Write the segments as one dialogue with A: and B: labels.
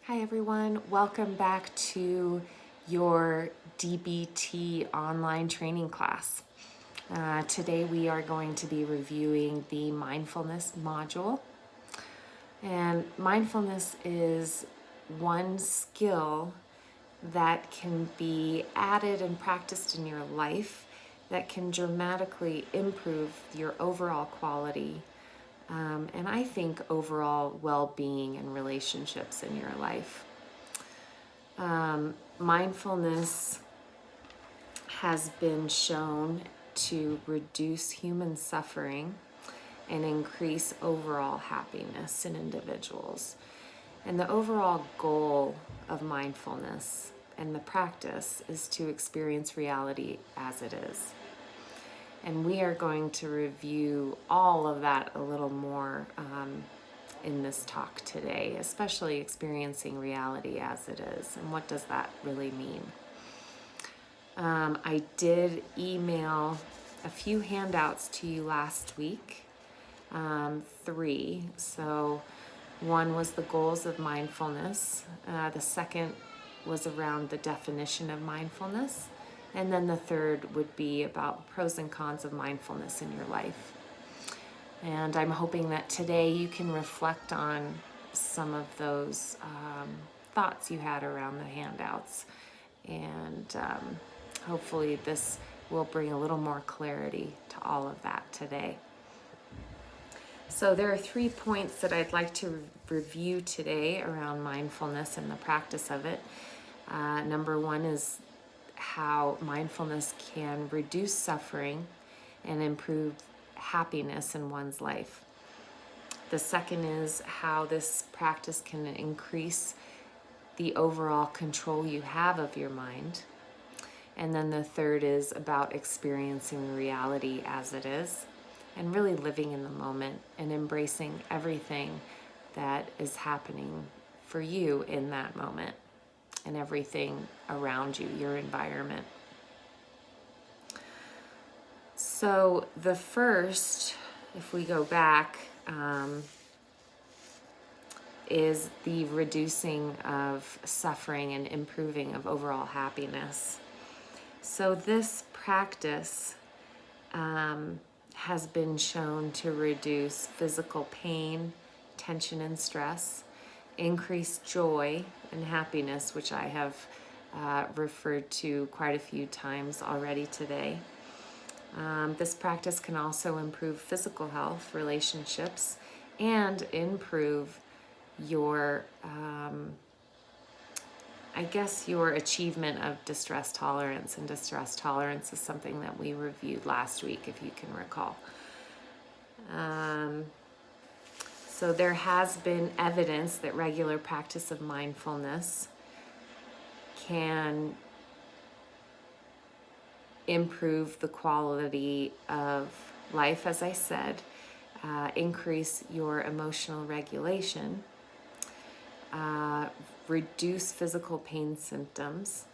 A: Hi everyone, welcome back to your DBT online training class. Today we are going to be reviewing the mindfulness module. And mindfulness is one skill that can be added and practiced in your life that can dramatically improve your overall quality and I think overall well-being and relationships in your life. Mindfulness has been shown to reduce human suffering and increase overall happiness in individuals. And the overall goal of mindfulness and the practice is to experience reality as it is. And we are going to review all of that a little more in this talk today, especially experiencing reality as it is. And what does that really mean? I did email a few handouts to you last week, 3. So one was the goals of mindfulness. The second was around the definition of mindfulness. And then the third would be about pros and cons of mindfulness in your life. And I'm hoping that today you can reflect on some of those thoughts you had around the handouts. And hopefully this will bring a little more clarity to all of that today. So there are 3 points that I'd like to review today around mindfulness and the practice of it. Number 1 is how mindfulness can reduce suffering and improve happiness in one's life. The second is how this practice can increase the overall control you have of your mind. And then the third is about experiencing reality as it is and really living in the moment and embracing everything that is happening for you in that moment and everything around you, your environment. So the first, if we go back, is the reducing of suffering and improving of overall happiness. So this practice has been shown to reduce physical pain, tension, and stress, increase joy and happiness, which I have referred to quite a few times already today. This practice can also improve physical health, relationships, and improve your, your achievement of distress tolerance. And distress tolerance is something that we reviewed last week, if you can recall. So there has been evidence that regular practice of mindfulness can improve the quality of life, as I said, increase your emotional regulation, reduce physical pain symptoms,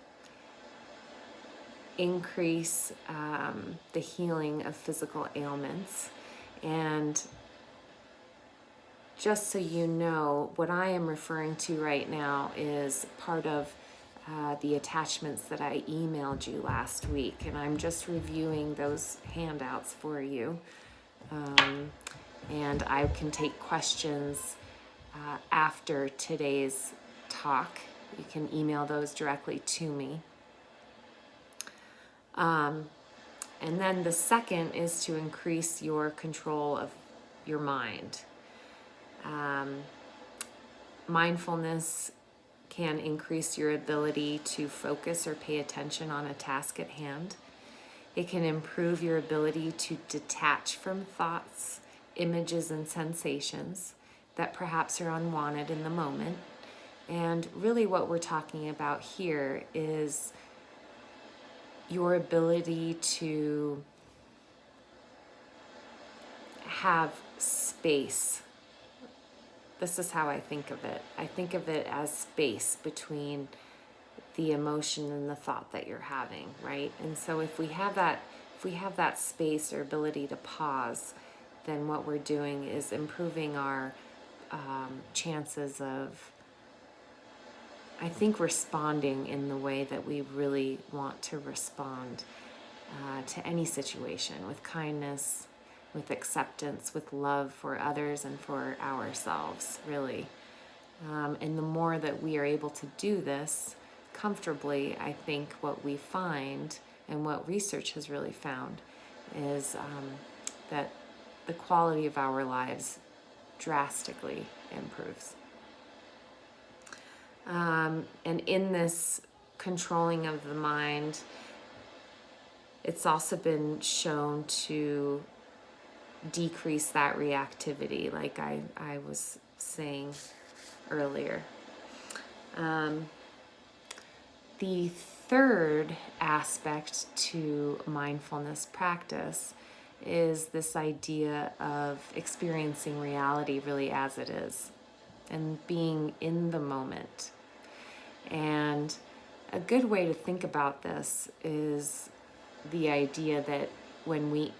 A: increase the healing of physical ailments. And just so you know, what I am referring to right now is part of the attachments that I emailed you last week, and I'm just reviewing those handouts for you. And I can take questions after today's talk. You can email those directly to me. And then the second is to increase your control of your mind. Mindfulness can increase your ability to focus or pay attention on a task at hand. It can improve your ability to detach from thoughts, images, and sensations that perhaps are unwanted in the moment. And really what we're talking about here is your ability to have space. This is how I think of it. I think of it as space between the emotion and the thought that you're having, right? And so if we have that space or ability to pause, then what we're doing is improving our chances of I think, responding in the way that we really want to respond to any situation, with kindness, with acceptance, with love for others and for ourselves, really. And the more that we are able to do this comfortably, I think what we find and what research has really found is that the quality of our lives drastically improves. And in this controlling of the mind, it's also been shown to decrease that reactivity, like I was saying earlier. The third aspect to mindfulness practice is this idea of experiencing reality really as it is and being in the moment. And a good way to think about this is the idea that when we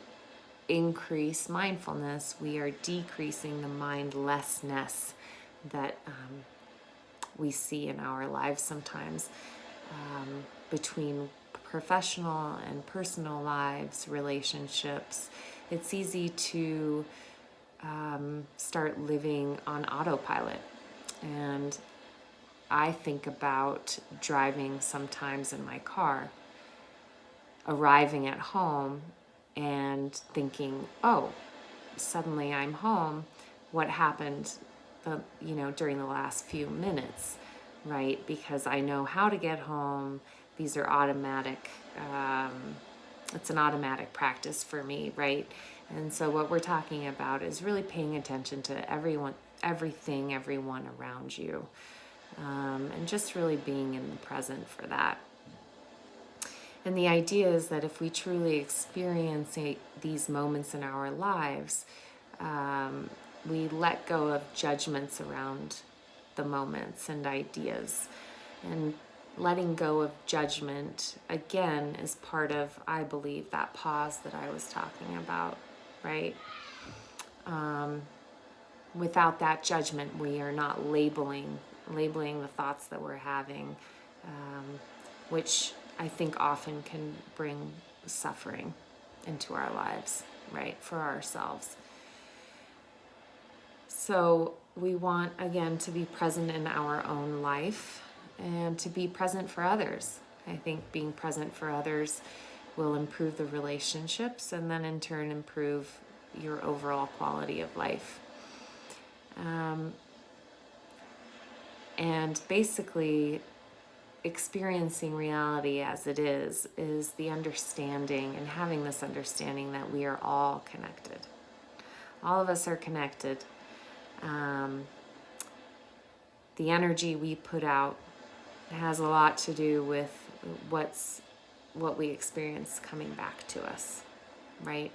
A: increase mindfulness, we are decreasing the mindlessness that we see in our lives sometimes, between professional and personal lives, relationships. It's easy to start living on autopilot. And I think about driving sometimes in my car, arriving at home and thinking, oh, suddenly I'm home. What happened, during the last few minutes, right? Because I know how to get home. These are automatic. It's an automatic practice for me, right? And so what we're talking about is really paying attention to everyone around you, and just really being in the present for that. And the idea is that if we truly experience these moments in our lives, we let go of judgments around the moments and ideas. And letting go of judgment, again, is part of, I believe, that pause that I was talking about, right? Without that judgment, we are not labeling the thoughts that we're having, which I think often can bring suffering into our lives, right, for ourselves. So we want, again, to be present in our own life and to be present for others. I think being present for others will improve the relationships and then in turn improve your overall quality of life. And basically, experiencing reality as it is the understanding and having this understanding that we are all connected. All of us are connected. The energy we put out has a lot to do with what we experience coming back to us, right?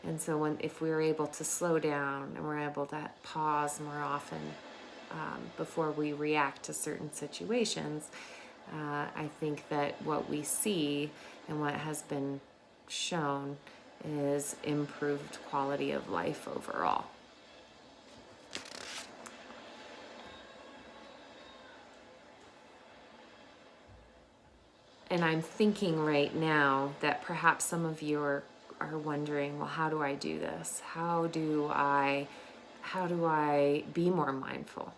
A: And so if we're able to slow down and we're able to pause more often before we react to certain situations, I think that what we see and what has been shown is improved quality of life overall. And I'm thinking right now that perhaps some of you are wondering, well, how do I do this? How do I be more mindful?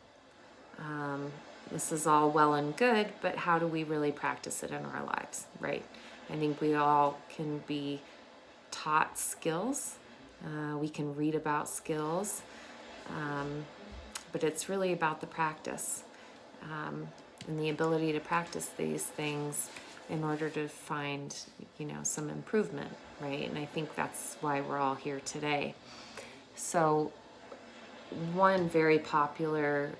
A: This is all well and good, but how do we really practice it in our lives, right? I think we all can be taught skills. We can read about skills, but it's really about the practice and the ability to practice these things in order to find, some improvement, right? And I think that's why we're all here today. So one very popular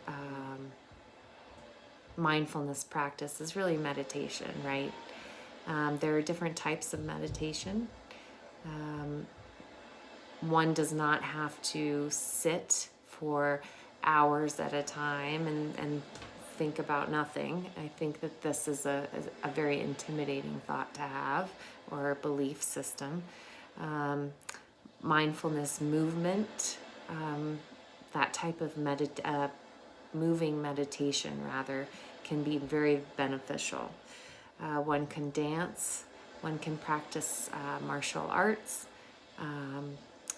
A: mindfulness practice is really meditation, right? There are different types of meditation. One does not have to sit for hours at a time and think about nothing. I think that this is a very intimidating thought to have, or a belief system. Mindfulness movement, that type of moving meditation rather, can be very beneficial. One can dance, one can practice martial arts,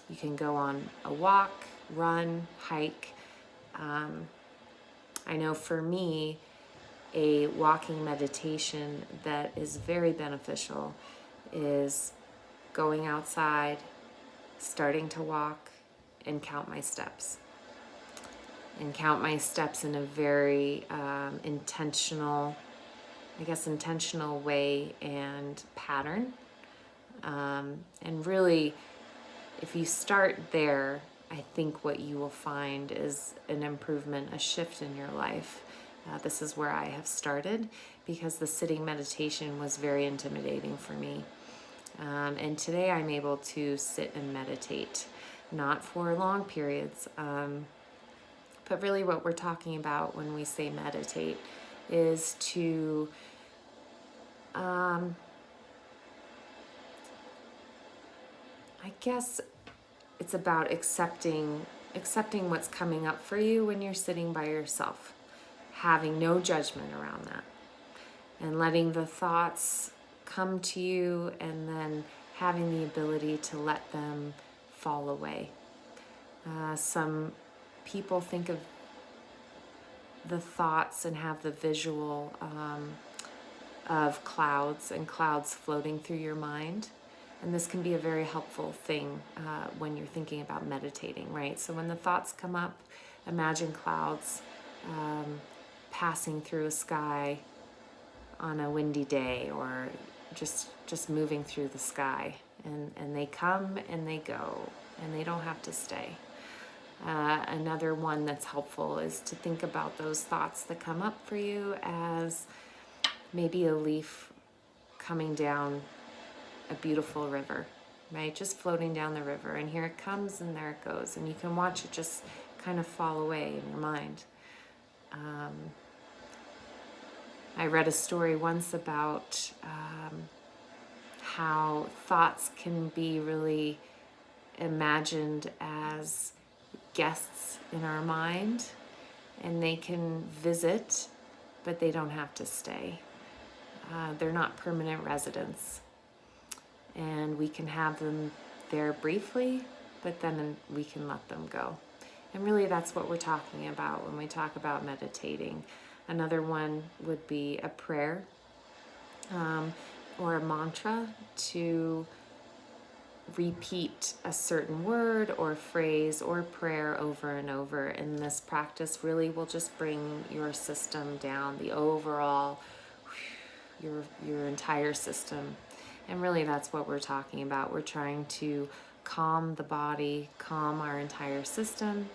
A: you can go on a walk, run, hike. I know for me, a walking meditation that is very beneficial is going outside, starting to walk, and count my steps. And count my steps in a very intentional way and pattern. And really, if you start there, I think what you will find is an improvement, a shift in your life. This is where I have started because the sitting meditation was very intimidating for me. And today I'm able to sit and meditate, not for long periods, but really what we're talking about when we say meditate is to I guess it's about accepting what's coming up for you when you're sitting by yourself, having no judgment around that, and letting the thoughts come to you and then having the ability to let them fall away. Some people think of the thoughts and have the visual of clouds and clouds floating through your mind. And this can be a very helpful thing when you're thinking about meditating, right? So when the thoughts come up, imagine clouds passing through a sky on a windy day, or just moving through the sky. And they come and they go, and they don't have to stay. Another one that's helpful is to think about those thoughts that come up for you as maybe a leaf coming down a beautiful river, right? Just floating down the river, and here it comes and there it goes, and you can watch it just kind of fall away in your mind. I read a story once about how thoughts can be really imagined as guests in our mind, and they can visit, but they don't have to stay. They're not permanent residents. And we can have them there briefly, but then we can let them go. And really that's what we're talking about when we talk about meditating. Another one would be a prayer or a mantra to repeat a certain word or phrase or prayer over and over. And this practice really will just bring your system down, the overall, your entire system. And really that's what we're talking about. We're trying to calm the body, calm our entire system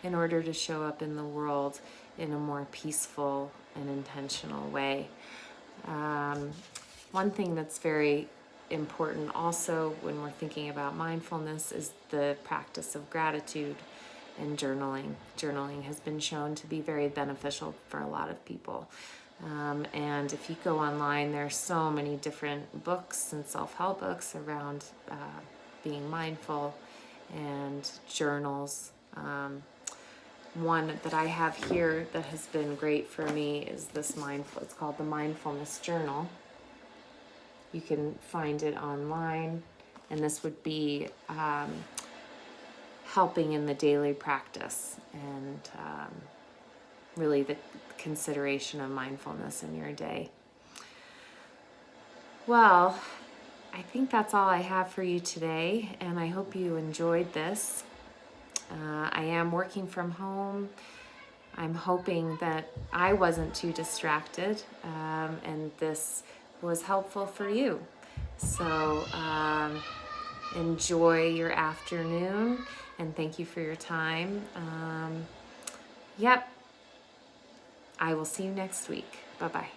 A: in order to show up in the world in a more peaceful and intentional way. One thing that's very important also when we're thinking about mindfulness is the practice of gratitude and journaling. Journaling has been shown to be very beneficial for a lot of people. And if you go online, there are so many different books and self-help books around being mindful and journals. One that I have here that has been great for me is this it's called the Mindfulness Journal. You can find it online, and this would be helping in the daily practice and really the consideration of mindfulness in your day. Well, I think that's all I have for you today, and I hope you enjoyed this. I am working from home. I'm hoping that I wasn't too distracted, and this was helpful for you. So enjoy your afternoon, and thank you for your time. Yep. I will see you next week. Bye-bye.